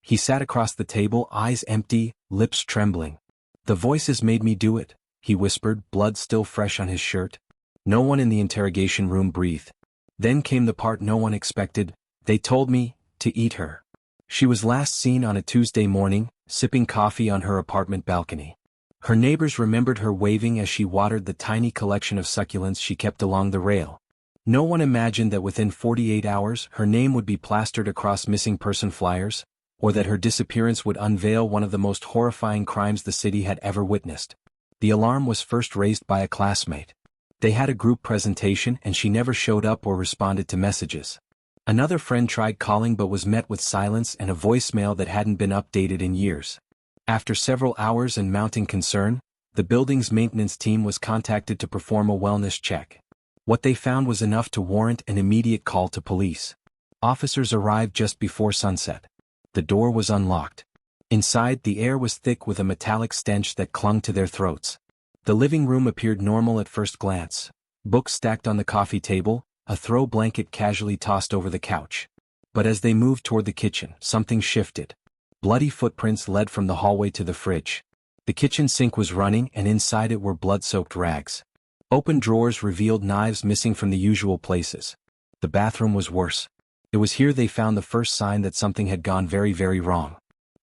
He sat across the table, eyes empty, lips trembling. "The voices made me do it," he whispered, blood still fresh on his shirt. No one in the interrogation room breathed. Then came the part no one expected. "They told me to eat her." She was last seen on a Tuesday morning, sipping coffee on her apartment balcony. Her neighbors remembered her waving as she watered the tiny collection of succulents she kept along the rail. No one imagined that within 48 hours her name would be plastered across missing person flyers, or that her disappearance would unveil one of the most horrifying crimes the city had ever witnessed. The alarm was first raised by a classmate. They had a group presentation and she never showed up or responded to messages. Another friend tried calling but was met with silence and a voicemail that hadn't been updated in years. After several hours and mounting concern, the building's maintenance team was contacted to perform a wellness check. What they found was enough to warrant an immediate call to police. Officers arrived just before sunset. The door was unlocked. Inside, the air was thick with a metallic stench that clung to their throats. The living room appeared normal at first glance. Books stacked on the coffee table, a throw blanket casually tossed over the couch. But as they moved toward the kitchen, something shifted. Bloody footprints led from the hallway to the fridge. The kitchen sink was running and inside it were blood-soaked rags. Open drawers revealed knives missing from the usual places. The bathroom was worse. It was here they found the first sign that something had gone very, very wrong.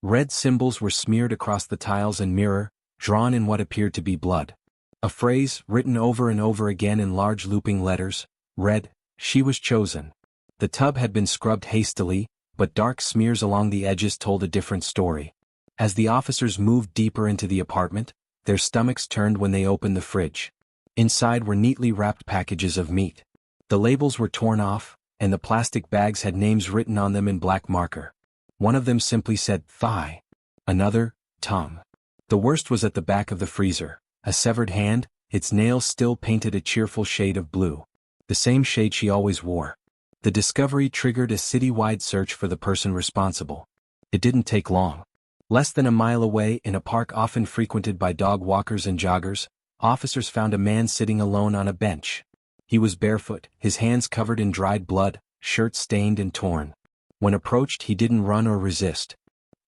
Red symbols were smeared across the tiles and mirror, drawn in what appeared to be blood. A phrase, written over and over again in large looping letters, read, "She was chosen." The tub had been scrubbed hastily, but dark smears along the edges told a different story. As the officers moved deeper into the apartment, their stomachs turned when they opened the fridge. Inside were neatly wrapped packages of meat. The labels were torn off, and the plastic bags had names written on them in black marker. One of them simply said, "Thigh." Another, "Tongue." The worst was at the back of the freezer, a severed hand, its nails still painted a cheerful shade of blue. The same shade she always wore. The discovery triggered a city-wide search for the person responsible. It didn't take long. Less than a mile away, in a park often frequented by dog walkers and joggers, officers found a man sitting alone on a bench. He was barefoot, his hands covered in dried blood, shirt stained and torn. When approached, he didn't run or resist.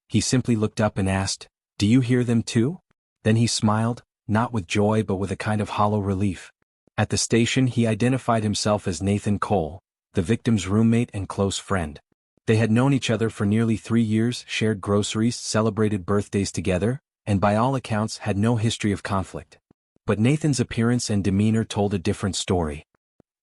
He simply looked up and asked, "Do you hear them too?" Then he smiled, not with joy but with a kind of hollow relief. At the station he identified himself as Nathan Cole, the victim's roommate and close friend. They had known each other for nearly 3 years, shared groceries, celebrated birthdays together, and by all accounts had no history of conflict. But Nathan's appearance and demeanor told a different story.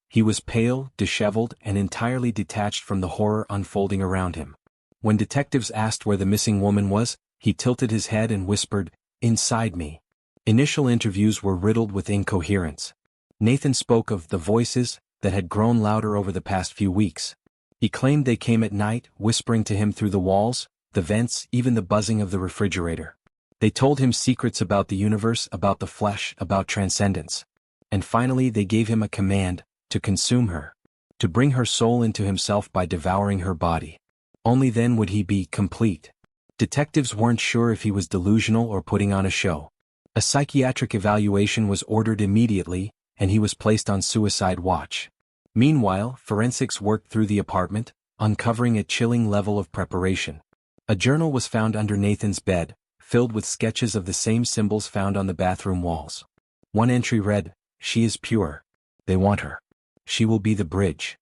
He was pale, disheveled, and entirely detached from the horror unfolding around him. When detectives asked where the missing woman was, he tilted his head and whispered, "Inside me." Initial interviews were riddled with incoherence. Nathan spoke of the voices that had grown louder over the past few weeks. He claimed they came at night, whispering to him through the walls, the vents, even the buzzing of the refrigerator. They told him secrets about the universe, about the flesh, about transcendence. And finally they gave him a command, to consume her, to bring her soul into himself by devouring her body. Only then would he be complete. Detectives weren't sure if he was delusional or putting on a show. A psychiatric evaluation was ordered immediately, and he was placed on suicide watch. Meanwhile, forensics worked through the apartment, uncovering a chilling level of preparation. A journal was found under Nathan's bed, filled with sketches of the same symbols found on the bathroom walls. One entry read, "She is pure. They want her. She will be the bridge."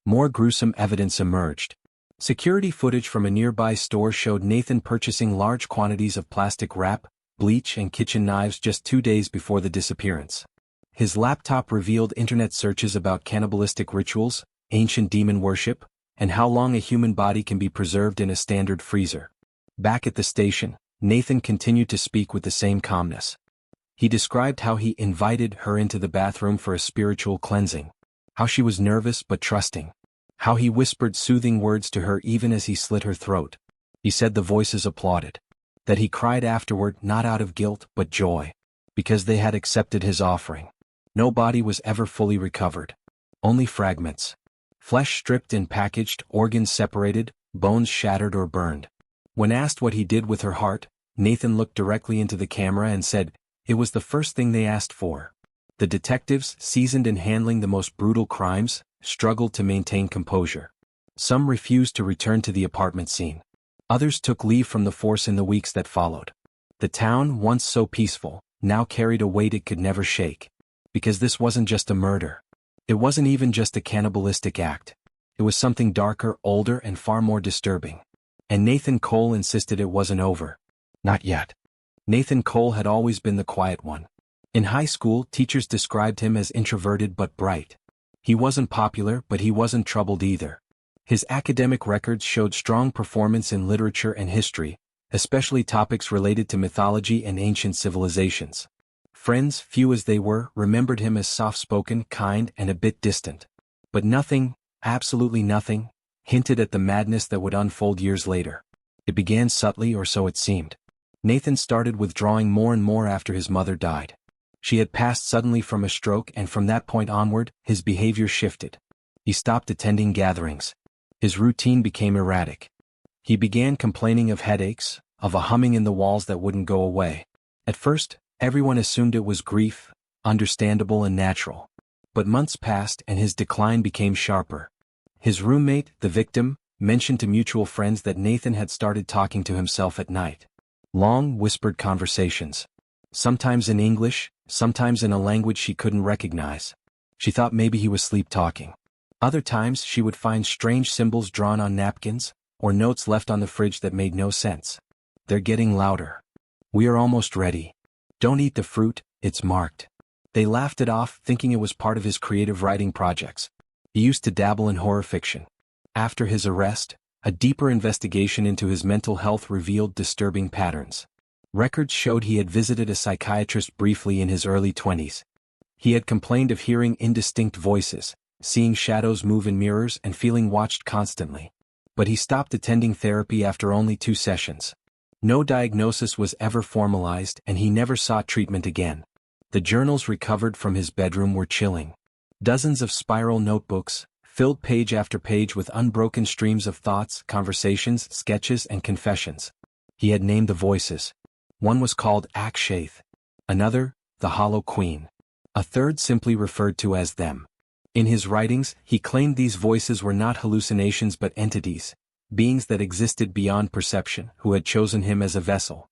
More gruesome evidence emerged. Security footage from a nearby store showed Nathan purchasing large quantities of plastic wrap, bleach and kitchen knives just 2 days before the disappearance. His laptop revealed internet searches about cannibalistic rituals, ancient demon worship, and how long a human body can be preserved in a standard freezer. Back at the station, Nathan continued to speak with the same calmness. He described how he invited her into the bathroom for a spiritual cleansing, how she was nervous but trusting, how he whispered soothing words to her even as he slit her throat. He said the voices applauded, that he cried afterward not out of guilt but joy, because they had accepted his offering. No body was ever fully recovered. Only fragments. Flesh stripped and packaged, organs separated, bones shattered or burned. When asked what he did with her heart, Nathan looked directly into the camera and said, "It was the first thing they asked for." The detectives, seasoned in handling the most brutal crimes, struggled to maintain composure. Some refused to return to the apartment scene. Others took leave from the force in the weeks that followed. The town, once so peaceful, now carried a weight it could never shake. Because this wasn't just a murder. It wasn't even just a cannibalistic act. It was something darker, older, and far more disturbing. And Nathan Cole insisted it wasn't over. Not yet. Nathan Cole had always been the quiet one. In high school, teachers described him as introverted but bright. He wasn't popular, but he wasn't troubled either. His academic records showed strong performance in literature and history, especially topics related to mythology and ancient civilizations. Friends, few as they were, remembered him as soft-spoken, kind, and a bit distant. But nothing, absolutely nothing, hinted at the madness that would unfold years later. It began subtly, or so it seemed. Nathan started withdrawing more and more after his mother died. She had passed suddenly from a stroke, and from that point onward, his behavior shifted. He stopped attending gatherings. His routine became erratic. He began complaining of headaches, of a humming in the walls that wouldn't go away. At first, everyone assumed it was grief, understandable and natural. But months passed and his decline became sharper. His roommate, the victim, mentioned to mutual friends that Nathan had started talking to himself at night. Long, whispered conversations. Sometimes in English, sometimes in a language she couldn't recognize. She thought maybe he was sleep-talking. Other times she would find strange symbols drawn on napkins, or notes left on the fridge that made no sense. They're getting louder. We are almost ready. Don't eat the fruit, it's marked. They laughed it off, thinking it was part of his creative writing projects. He used to dabble in horror fiction. After his arrest, a deeper investigation into his mental health revealed disturbing patterns. Records showed he had visited a psychiatrist briefly in his early 20s. He had complained of hearing indistinct voices, seeing shadows move in mirrors, and feeling watched constantly. But he stopped attending therapy after only 2 sessions. No diagnosis was ever formalized, and he never sought treatment again. The journals recovered from his bedroom were chilling. Dozens of spiral notebooks, filled page after page with unbroken streams of thoughts, conversations, sketches, and confessions. He had named the voices. One was called Akshaith. Another, the Hollow Queen. A third simply referred to as them. In his writings, he claimed these voices were not hallucinations but entities, beings that existed beyond perception, who had chosen him as a vessel.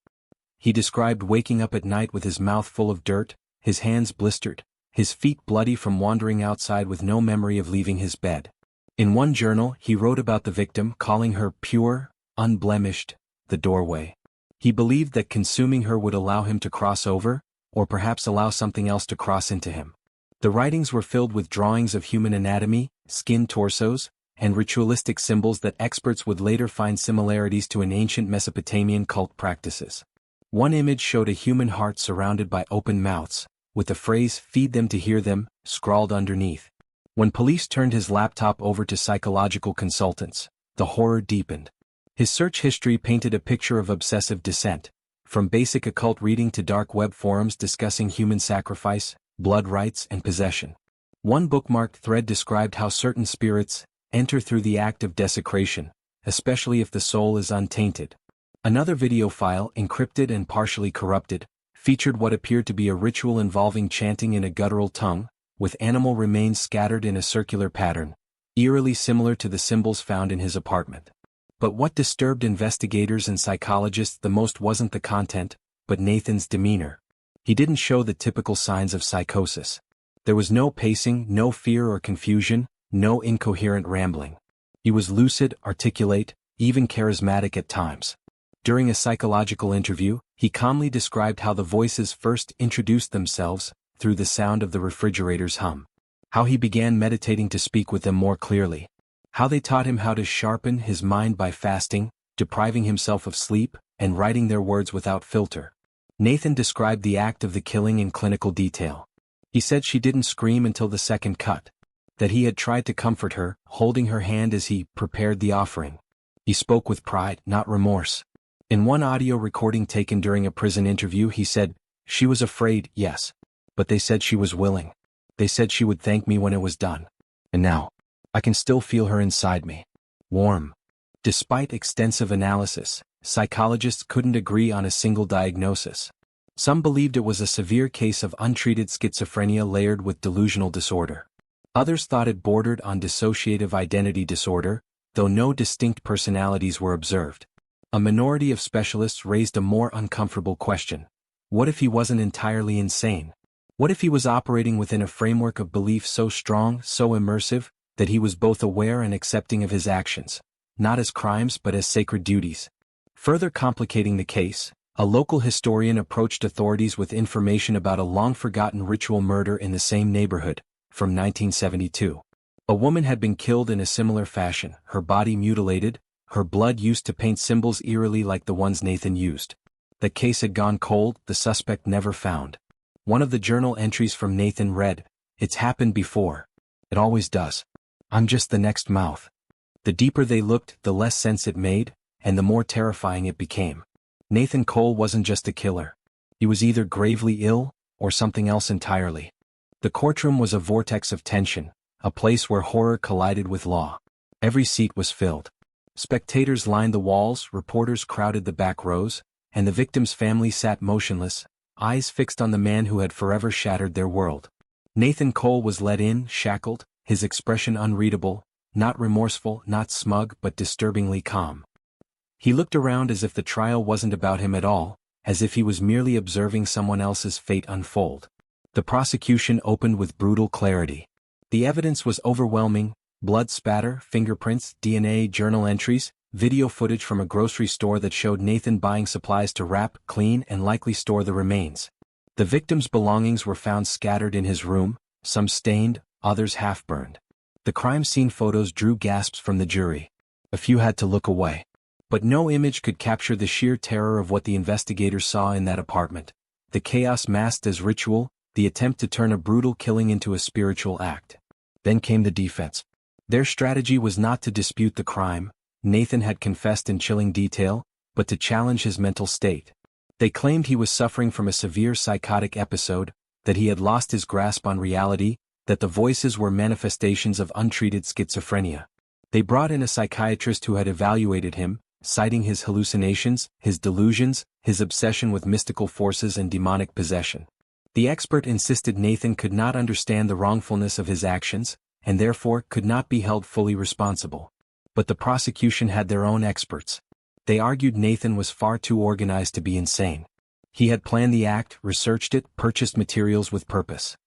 He described waking up at night with his mouth full of dirt, his hands blistered, his feet bloody from wandering outside with no memory of leaving his bed. In one journal, he wrote about the victim, calling her pure, unblemished, the doorway. He believed that consuming her would allow him to cross over, or perhaps allow something else to cross into him. The writings were filled with drawings of human anatomy, skin torsos, and ritualistic symbols that experts would later find similarities to in ancient Mesopotamian cult practices. One image showed a human heart surrounded by open mouths, with the phrase "feed them to hear them" scrawled underneath. When police turned his laptop over to psychological consultants, the horror deepened. His search history painted a picture of obsessive descent, from basic occult reading to dark web forums discussing human sacrifice, blood rites, and possession. One bookmarked thread described how certain spirits enter through the act of desecration, especially if the soul is untainted. Another video file, encrypted and partially corrupted, featured what appeared to be a ritual involving chanting in a guttural tongue, with animal remains scattered in a circular pattern, eerily similar to the symbols found in his apartment. But what disturbed investigators and psychologists the most wasn't the content, but Nathan's demeanor. He didn't show the typical signs of psychosis. There was no pacing, no fear or confusion, no incoherent rambling. He was lucid, articulate, even charismatic at times. During a psychological interview, he calmly described how the voices first introduced themselves, through the sound of the refrigerator's hum. How he began meditating to speak with them more clearly. How they taught him how to sharpen his mind by fasting, depriving himself of sleep, and writing their words without filter. Nathan described the act of the killing in clinical detail. He said she didn't scream until the second cut. That he had tried to comfort her, holding her hand as he prepared the offering. He spoke with pride, not remorse. In one audio recording taken during a prison interview, he said, "She was afraid, yes. But they said she was willing. They said she would thank me when it was done. And now, I can still feel her inside me. Warm." Despite extensive analysis, psychologists couldn't agree on a single diagnosis. Some believed it was a severe case of untreated schizophrenia layered with delusional disorder. Others thought it bordered on dissociative identity disorder, though no distinct personalities were observed. A minority of specialists raised a more uncomfortable question. What if he wasn't entirely insane? What if he was operating within a framework of belief so strong, so immersive, that he was both aware and accepting of his actions, not as crimes but as sacred duties? Further complicating the case, a local historian approached authorities with information about a long-forgotten ritual murder in the same neighborhood, from 1972. A woman had been killed in a similar fashion, her body mutilated, her blood used to paint symbols eerily like the ones Nathan used. The case had gone cold, the suspect never found. One of the journal entries from Nathan read, "It's happened before. It always does. I'm just the next mouth." The deeper they looked, the less sense it made, and the more terrifying it became. Nathan Cole wasn't just a killer. He was either gravely ill, or something else entirely. The courtroom was a vortex of tension, a place where horror collided with law. Every seat was filled. Spectators lined the walls, reporters crowded the back rows, and the victim's family sat motionless, eyes fixed on the man who had forever shattered their world. Nathan Cole was led in, shackled, his expression unreadable, not remorseful, not smug, but disturbingly calm. He looked around as if the trial wasn't about him at all, as if he was merely observing someone else's fate unfold. The prosecution opened with brutal clarity. The evidence was overwhelming: blood spatter, fingerprints, DNA, journal entries, video footage from a grocery store that showed Nathan buying supplies to wrap, clean, and likely store the remains. The victim's belongings were found scattered in his room, some stained, others half-burned. The crime scene photos drew gasps from the jury. A few had to look away. But no image could capture the sheer terror of what the investigators saw in that apartment. The chaos masked as ritual, the attempt to turn a brutal killing into a spiritual act. Then came the defense. Their strategy was not to dispute the crime, Nathan had confessed in chilling detail, but to challenge his mental state. They claimed he was suffering from a severe psychotic episode, that he had lost his grasp on reality, that the voices were manifestations of untreated schizophrenia. They brought in a psychiatrist who had evaluated him, citing his hallucinations, his delusions, his obsession with mystical forces and demonic possession. The expert insisted Nathan could not understand the wrongfulness of his actions, and therefore could not be held fully responsible. But the prosecution had their own experts. They argued Nathan was far too organized to be insane. He had planned the act, researched it, purchased materials with purpose.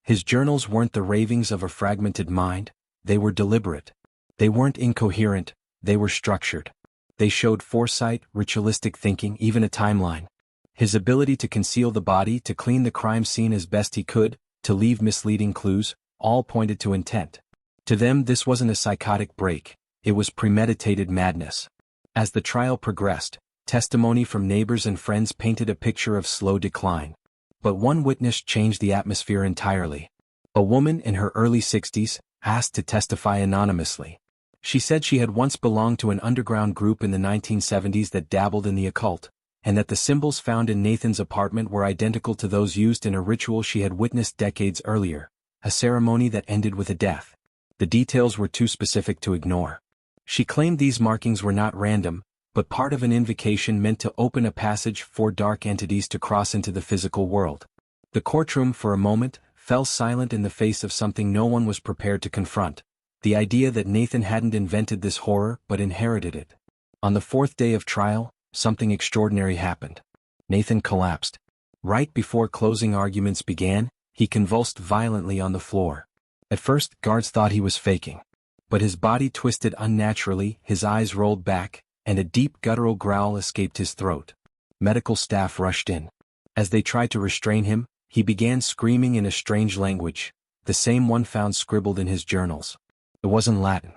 His journals weren't the ravings of a fragmented mind, they were deliberate. They weren't incoherent, they were structured. They showed foresight, ritualistic thinking, even a timeline. His ability to conceal the body, to clean the crime scene as best he could, to leave misleading clues, all pointed to intent. To them, this wasn't a psychotic break, it was premeditated madness. As the trial progressed, testimony from neighbors and friends painted a picture of slow decline. But one witness changed the atmosphere entirely. A woman in her early 60s, asked to testify anonymously. She said she had once belonged to an underground group in the 1970s that dabbled in the occult, and that the symbols found in Nathan's apartment were identical to those used in a ritual she had witnessed decades earlier, a ceremony that ended with a death. The details were too specific to ignore. She claimed these markings were not random, but part of an invocation meant to open a passage for dark entities to cross into the physical world. The courtroom, for a moment, fell silent in the face of something no one was prepared to confront: the idea that Nathan hadn't invented this horror but inherited it. On the fourth day of trial, something extraordinary happened. Nathan collapsed. Right before closing arguments began, he convulsed violently on the floor. At first, guards thought he was faking. But his body twisted unnaturally, his eyes rolled back, and a deep guttural growl escaped his throat. Medical staff rushed in. As they tried to restrain him, he began screaming in a strange language, the same one found scribbled in his journals. It wasn't Latin.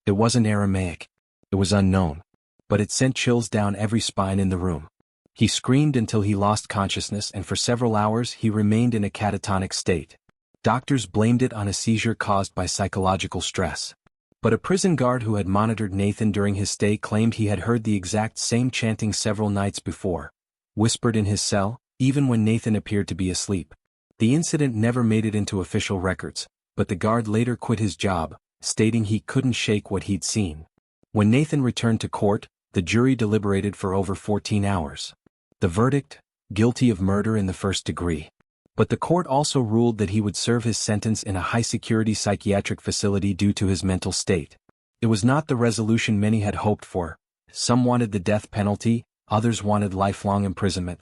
It wasn't Aramaic. It was unknown. But it sent chills down every spine in the room. He screamed until he lost consciousness, and for several hours he remained in a catatonic state. Doctors blamed it on a seizure caused by psychological stress. But a prison guard who had monitored Nathan during his stay claimed he had heard the exact same chanting several nights before, whispered in his cell, even when Nathan appeared to be asleep. The incident never made it into official records, but the guard later quit his job, stating he couldn't shake what he'd seen. When Nathan returned to court, the jury deliberated for over 14 hours. The verdict: guilty of murder in the first degree. But the court also ruled that he would serve his sentence in a high-security psychiatric facility due to his mental state. It was not the resolution many had hoped for. Some wanted the death penalty, others wanted lifelong imprisonment.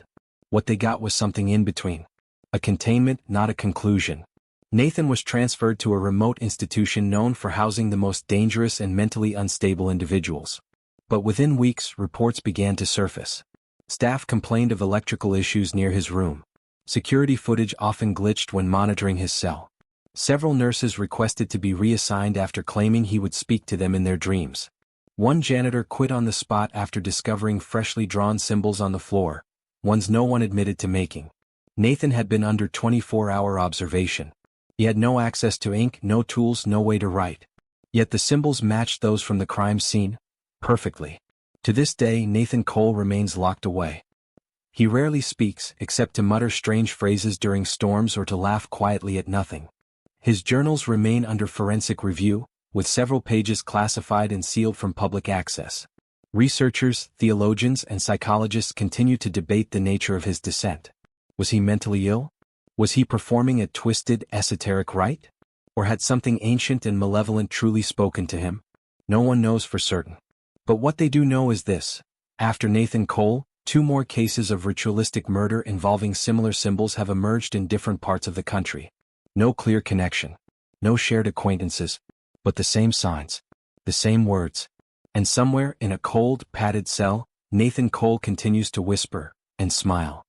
What they got was something in between. A containment, not a conclusion. Nathan was transferred to a remote institution known for housing the most dangerous and mentally unstable individuals. But within weeks, reports began to surface. Staff complained of electrical issues near his room. Security footage often glitched when monitoring his cell. Several nurses requested to be reassigned after claiming he would speak to them in their dreams. One janitor quit on the spot after discovering freshly drawn symbols on the floor, ones no one admitted to making. Nathan had been under 24-hour observation. He had no access to ink, no tools, no way to write. Yet the symbols matched those from the crime scene perfectly. To this day, Nathan Cole remains locked away. He rarely speaks, except to mutter strange phrases during storms or to laugh quietly at nothing. His journals remain under forensic review, with several pages classified and sealed from public access. Researchers, theologians, and psychologists continue to debate the nature of his descent. Was he mentally ill? Was he performing a twisted, esoteric rite? Or had something ancient and malevolent truly spoken to him? No one knows for certain. But what they do know is this: after Nathan Cole, 2 more cases of ritualistic murder involving similar symbols have emerged in different parts of the country. No clear connection. No shared acquaintances. But the same signs. The same words. And somewhere in a cold, padded cell, Nathan Cole continues to whisper and smile.